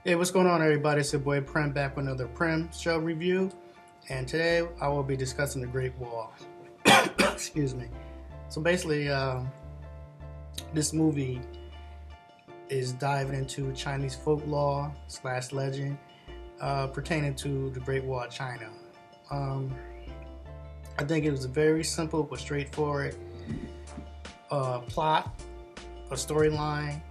Hey, what's going on, everybody? It's your boy Prem back with another Prem Show review, and today I will be discussing the Great Wall. Excuse me. So basically, this movie is diving into Chinese folklore slash legend pertaining to the Great Wall of China. Um, I think it was a very simple but straightforward plot, a storyline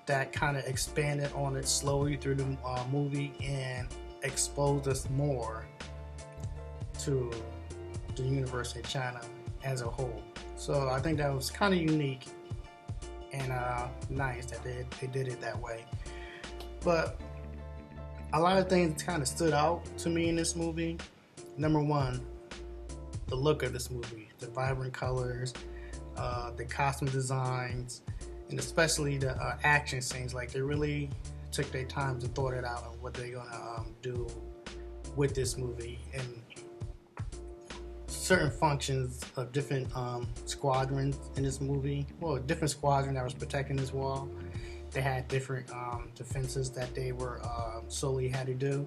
that kind of expanded on it slowly through the movie and exposed us more to the University of China as a whole. So I think that was kind of unique and nice that they did it that way. But a lot of things kind of stood out to me in this movie. Number one, the look of this movie, the vibrant colors, the costume designs, and especially the action scenes. Like, they really took their time to thought it out of what they're gonna do with this movie, and certain functions of different squadrons in this movie. Well, a different squadron that was protecting this wall. They had different defenses that they were solely had to do,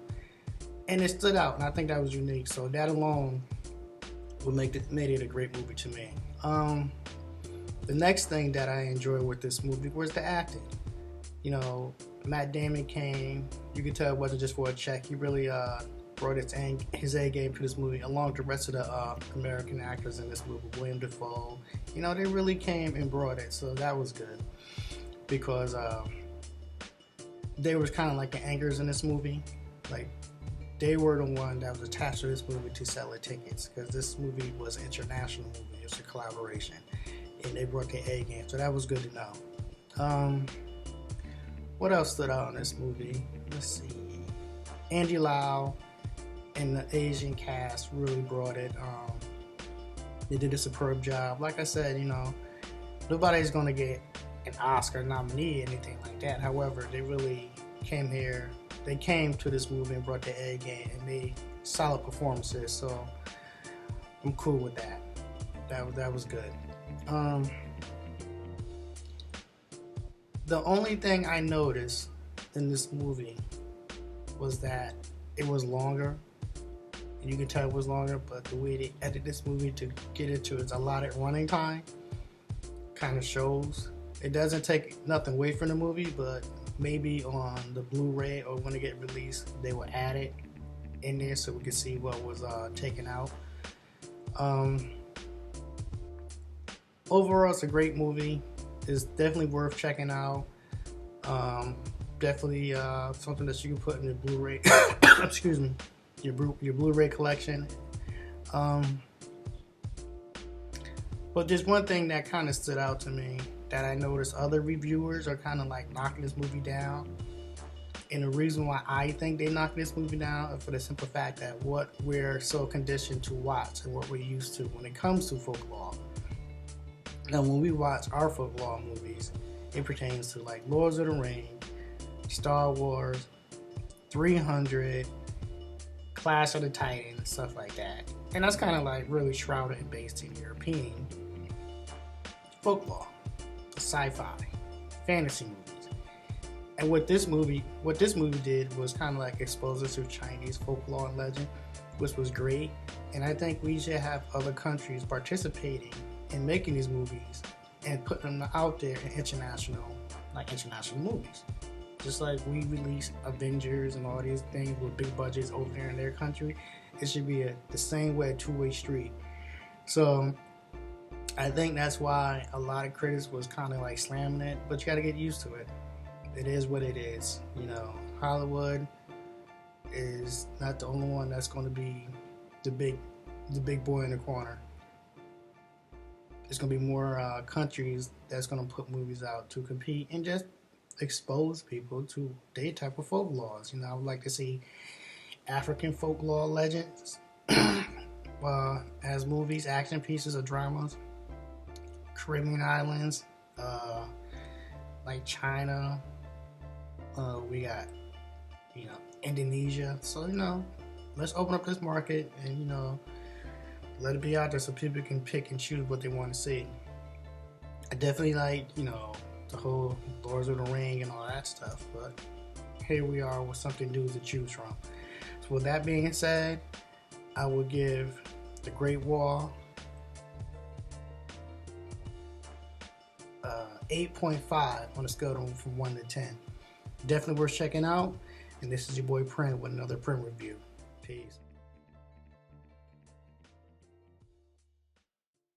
and it stood out. And I think that was unique. So that alone would made it a great movie to me. The next thing that I enjoyed with this movie was the acting. You know, Matt Damon came. You could tell it wasn't just for a check. He really brought his A game to this movie, along with the rest of the American actors in this movie. William Dafoe. You know, they really came and brought it. So that was good because they were kind of like the anchors in this movie. Like, they were the one that was attached to this movie to sell the tickets, because this movie was an international movie. It was a collaboration, and they brought their A game, so that was good to know. What else stood out in this movie? Let's see. Andy Lau and the Asian cast really brought it. They did a superb job. Like I said, you know, nobody's going to get an Oscar nominee or anything like that. However, they really came here. They came to this movie and brought their A game and made solid performances. So I'm cool with that. That was good. The only thing I noticed in this movie was that it was longer. You can tell it was longer, but the way they edited this movie to get it to its allotted running time kind of shows. It doesn't take nothing away from the movie, but maybe on the Blu-ray or when it get released, they will add it in there so we can see what was taken out. Overall, it's a great movie. It's definitely worth checking out. Definitely something that you can put in your Blu-ray. Excuse me, your Blu-ray collection. But there's one thing that kind of stood out to me that I noticed other reviewers are kind of like knocking this movie down. And the reason why I think they knock this movie down is for the simple fact that what we're so conditioned to watch and what we're used to when it comes to folklore. Now, when we watch our folklore movies, it pertains to like Lords of the Rings, Star Wars, 300, Clash of the Titans, stuff like that. And that's kind of like really shrouded and based in European folklore, sci-fi, fantasy movies. And what this movie did was kind of like expose us to Chinese folklore and legend, which was great. And I think we should have other countries participating in making these movies and putting them out there in international movies. Just like we release Avengers and all these things with big budgets over there in their country, it should be the same way, a two-way street. So I think that's why a lot of critics was kind of like slamming it, but you got to get used to it. It is what it is. You know, Hollywood is not the only one that's going to be the big boy in the corner. There's going to be more countries that's going to put movies out to compete and just expose people to their type of folklores. You know, I would like to see African folklore legends as movies, action pieces, or dramas. Caribbean islands, like China. We got, you know, Indonesia. So, you know, let's open up this market and, you know, let it be out there so people can pick and choose what they want to see. I definitely like, you know, the whole Lords of the Ring and all that stuff, but here we are with something new to choose from. So with that being said, I will give The Great Wall 8.5 on a scale from 1 to 10. Definitely worth checking out. And this is your boy Prin with another Prin review. Peace.